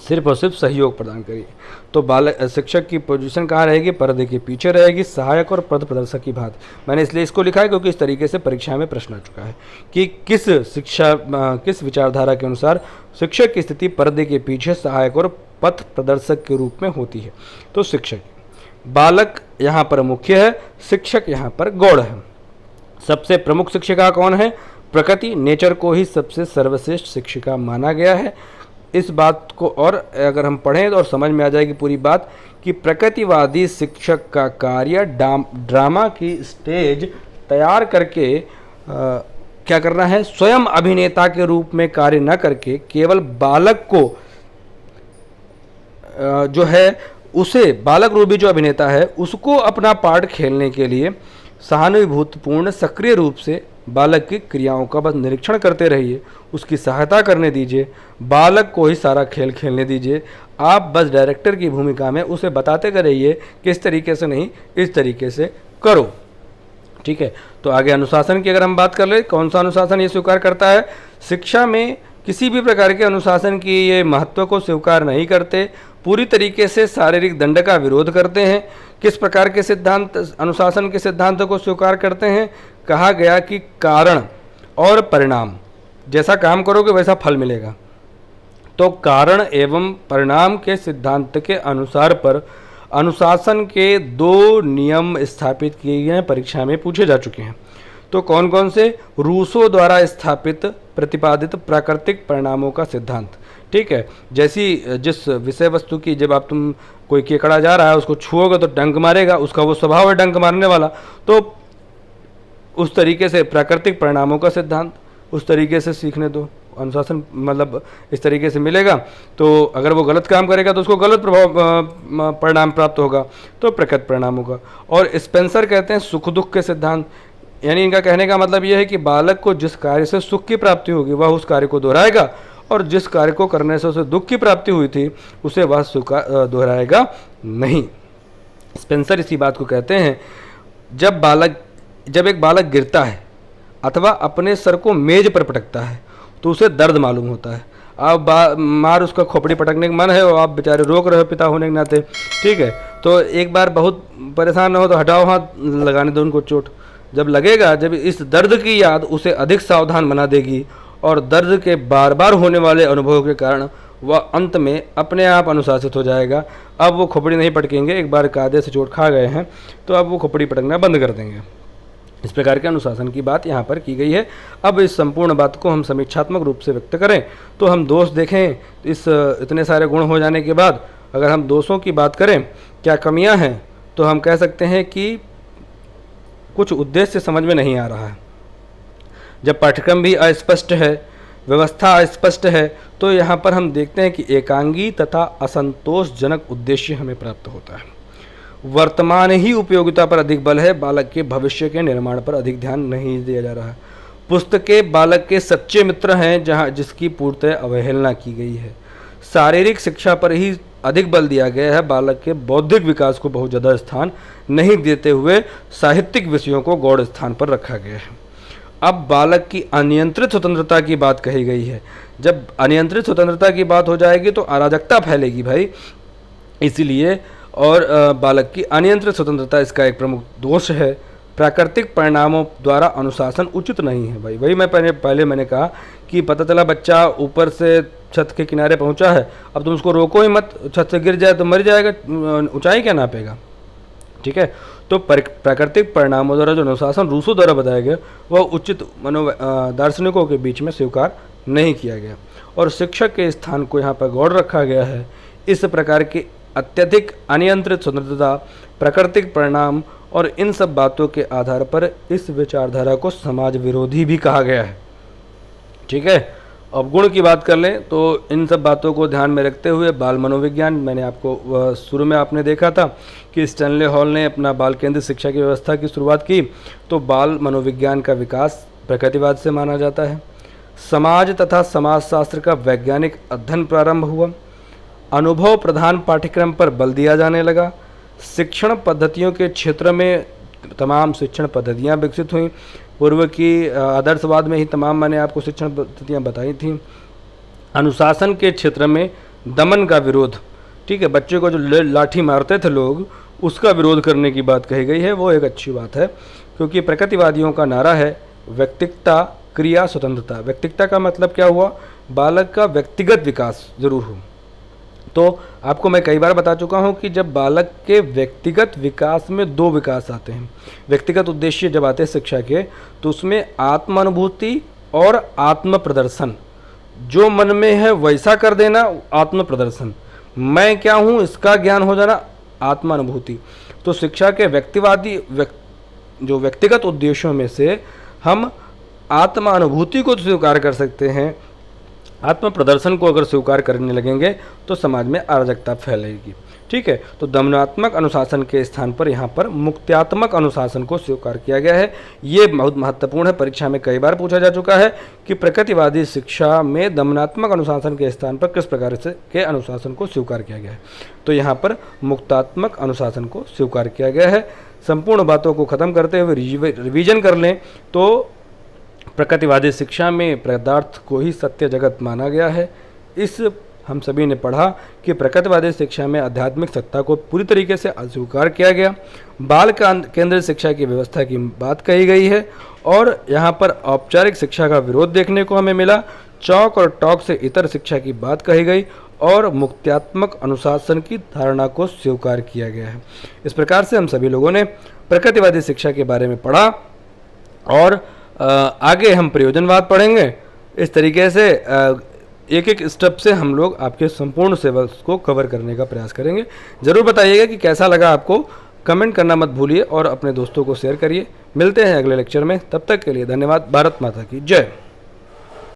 सिर्फ और सिर्फ सहयोग प्रदान करिए। तो बालक शिक्षक की पोजीशन कहाँ रहेगी? पर्दे के पीछे रहेगी, सहायक और पथ प्रदर्शक की बात। मैंने इसलिए इसको लिखा है क्योंकि इस तरीके से परीक्षा में प्रश्न आ चुका है कि किस विचारधारा के अनुसार शिक्षक की स्थिति पर्दे के पीछे सहायक और पथ प्रदर्शक के रूप में होती है। तो शिक्षक, बालक यहाँ पर मुख्य है, शिक्षक यहाँ पर गौड़ है। सबसे प्रमुख शिक्षिका कौन है? प्रकृति, नेचर को ही सबसे सर्वश्रेष्ठ शिक्षिका माना गया है। इस बात को और अगर हम पढ़ें और समझ में आ जाएगी पूरी बात कि प्रकृतिवादी शिक्षक का कार्य ड्रामा की स्टेज तैयार करके क्या करना है? स्वयं अभिनेता के रूप में कार्य न करके केवल बालक को जो है उसे, बालक रूपी जो अभिनेता है उसको अपना पार्ट खेलने के लिए सहानुभूतिपूर्ण सक्रिय रूप से बालक की क्रियाओं का बस निरीक्षण करते रहिए, उसकी सहायता करने दीजिए, बालक को ही सारा खेल खेलने दीजिए। आप बस डायरेक्टर की भूमिका में उसे बताते रहिए कि इस तरीके से नहीं, इस तरीके से करो। ठीक है। तो आगे अनुशासन की अगर हम बात कर ले, कौन सा अनुशासन ये स्वीकार करता है? शिक्षा में किसी भी प्रकार के अनुशासन की ये महत्व को स्वीकार नहीं करते, पूरी तरीके से शारीरिक दंड का विरोध करते हैं। किस प्रकार के सिद्धांत अनुशासन के सिद्धांत को स्वीकार करते हैं? कहा गया कि कारण और परिणाम, जैसा काम करोगे वैसा फल मिलेगा। तो कारण एवं परिणाम के सिद्धांत के अनुसार पर अनुशासन के 2 नियम स्थापित किए गए हैं, परीक्षा में पूछे जा चुके हैं। तो कौन कौन से? रूसो द्वारा स्थापित प्रतिपादित प्राकृतिक परिणामों का सिद्धांत। ठीक है। जिस विषय वस्तु की जब तुम कोई केकड़ा जा रहा है उसको छुओगे तो डंक मारेगा, उसका वो स्वभाव है डंक मारने वाला, तो उस तरीके से प्राकृतिक परिणामों का सिद्धांत उस तरीके से सीखने दो। अनुशासन मतलब इस तरीके से मिलेगा, तो अगर वो गलत काम करेगा तो उसको गलत परिणाम प्राप्त होगा, तो प्रकृति परिणाम होगा। और स्पेंसर कहते हैं सुख दुख के सिद्धांत, यानी इनका कहने का मतलब यह है कि बालक को जिस कार्य से सुख की प्राप्ति होगी वह उस कार्य को दोहराएगा, और जिस कार्य को करने से उसे दुख की प्राप्ति हुई थी उसे वह दोहराएगा नहीं। स्पेंसर इसी बात को कहते हैं, जब एक बालक गिरता है, अथवा अपने सर को मेज पर पटकता है तो उसे दर्द मालूम होता है। आप मार उसका खोपड़ी पटकने का मन है और आप बेचारे रोक रहे हो पिता होने के नाते, ठीक है, तो एक बार बहुत परेशान ना हो तो हटाओ हाथ, लगाने दो उनको चोट। जब लगेगा, जब इस दर्द की याद उसे अधिक सावधान बना देगी और दर्द के बार बार होने वाले अनुभव के कारण वह अंत में अपने आप अनुशासित हो जाएगा। अब वो खोपड़ी नहीं पटकेंगे, एक बार कायदे से चोट खा गए हैं तो अब वो खोपड़ी पटकना बंद कर देंगे। इस प्रकार के अनुशासन की बात यहाँ पर की गई है। अब इस संपूर्ण बात को हम समीक्षात्मक रूप से व्यक्त करें तो हम दोष देखें, इस इतने सारे गुण हो जाने के बाद अगर हम दोषों की बात करें, क्या कमियां हैं, तो हम कह सकते हैं कि कुछ उद्देश्य समझ में नहीं आ रहा है। जब पाठ्यक्रम भी अस्पष्ट है, व्यवस्था अस्पष्ट है, तो यहाँ पर हम देखते हैं कि एकांगी तथा असंतोषजनक उद्देश्य हमें प्राप्त होता है। वर्तमान ही उपयोगिता पर अधिक बल है, बालक के भविष्य के निर्माण पर अधिक ध्यान नहीं दिया जा रहा है। पुस्तकें बालक के सच्चे मित्र हैं जहाँ जिसकी पूर्णतः अवहेलना की गई है। शारीरिक शिक्षा पर ही अधिक बल दिया गया है, बालक के बौद्धिक विकास को बहुत ज़्यादा स्थान नहीं देते हुए साहित्यिक विषयों को गौड़ स्थान पर रखा गया है। अब बालक की अनियंत्रित स्वतंत्रता की बात कही गई है। जब अनियंत्रित स्वतंत्रता की बात हो जाएगी तो अराजकता फैलेगी भाई, इसीलिए और बालक की अनियंत्रित स्वतंत्रता इसका एक प्रमुख दोष है। प्राकृतिक परिणामों द्वारा अनुशासन उचित नहीं है भाई। वही मैं पहले मैंने कहा कि पता चला बच्चा ऊपर से छत के किनारे पहुंचा है, अब तुम उसको रोको ही मत, छत से गिर जाए तो मर जाएगा, ऊंचाई क्या नापेगा, ठीक है। तो प्राकृतिक परिणामों द्वारा जो अनुशासन रूसो द्वारा बताया गया वह उचित दार्शनिकों के बीच में स्वीकार नहीं किया गया और शिक्षक के स्थान को यहाँ पर गौड़ रखा गया है। इस प्रकार की अत्यधिक अनियंत्रित स्वतंत्रता, प्राकृतिक परिणाम और इन सब बातों के आधार पर इस विचारधारा को समाज विरोधी भी कहा गया है, ठीक है। अब गुण की बात कर लें तो इन सब बातों को ध्यान में रखते हुए बाल मनोविज्ञान, मैंने आपको शुरू में आपने देखा था कि स्टैनले हॉल ने अपना बाल केंद्रित शिक्षा की व्यवस्था की शुरुआत की, तो बाल मनोविज्ञान का विकास प्रकृतिवाद से माना जाता है। समाज तथा समाजशास्त्र का वैज्ञानिक अध्ययन प्रारंभ हुआ। अनुभव प्रधान पाठ्यक्रम पर बल दिया जाने लगा। शिक्षण पद्धतियों के क्षेत्र में तमाम शिक्षण पद्धतियाँ विकसित हुई। पूर्व की आदर्शवाद में ही तमाम मैंने आपको शिक्षण पद्धतियाँ बताई थी। अनुशासन के क्षेत्र में दमन का विरोध, ठीक है, बच्चे को जो लाठी मारते थे लोग, उसका विरोध करने की बात कही गई है, वो एक अच्छी बात है, क्योंकि प्रकृतिवादियों का नारा है व्यक्तिगता क्रिया स्वतंत्रता। व्यक्तिगता का मतलब क्या हुआ, बालक का व्यक्तिगत विकास जरूर हो। तो आपको मैं कई बार बता चुका हूं कि जब बालक के व्यक्तिगत विकास में दो विकास आते हैं, व्यक्तिगत उद्देश्य जब आते हैं शिक्षा के, तो उसमें आत्मानुभूति और आत्म प्रदर्शन, जो मन में है वैसा कर देना आत्म प्रदर्शन, मैं क्या हूं इसका ज्ञान हो जाना आत्मानुभूति। तो शिक्षा के जो व्यक्तिगत उद्देश्यों में से हम आत्मानुभूति को स्वीकार कर सकते हैं, आत्म प्रदर्शन को अगर स्वीकार करने लगेंगे तो समाज में अराजकता फैलेगी, ठीक है। तो दमनात्मक अनुशासन के स्थान पर यहाँ पर मुक्त्यात्मक अनुशासन को स्वीकार किया गया है। ये बहुत महत्वपूर्ण है, परीक्षा में कई बार पूछा जा चुका है कि प्रकृतिवादी शिक्षा में दमनात्मक अनुशासन के स्थान पर किस प्रकार से के अनुशासन को स्वीकार किया गया है। तो यहाँ पर मुक्तात्मक अनुशासन को स्वीकार किया गया है। संपूर्ण बातों को खत्म करते हुए रिवीजन कर लें तो प्रकृतिवादी शिक्षा में पदार्थ को ही सत्य जगत माना गया है। इस हम सभी ने पढ़ा कि प्रकृतिवादी शिक्षा में आध्यात्मिक सत्ता को पूरी तरीके से अस्वीकार किया गया। बाल केंद्रित शिक्षा की व्यवस्था की बात कही गई है और यहाँ पर औपचारिक शिक्षा का विरोध देखने को हमें मिला। चौक और टॉक से इतर शिक्षा की बात कही गई और मुक्त्यात्मक अनुशासन की धारणा को स्वीकार किया गया है। इस प्रकार से हम सभी लोगों ने प्रकृतिवादी शिक्षा के बारे में पढ़ा और आगे हम प्रयोजनवाद पढ़ेंगे। इस तरीके से एक एक स्टेप से हम लोग आपके संपूर्ण सिलेबस को कवर करने का प्रयास करेंगे। ज़रूर बताइएगा कि कैसा लगा आपको, कमेंट करना मत भूलिए और अपने दोस्तों को शेयर करिए। मिलते हैं अगले लेक्चर में, तब तक के लिए धन्यवाद। भारत माता की जय।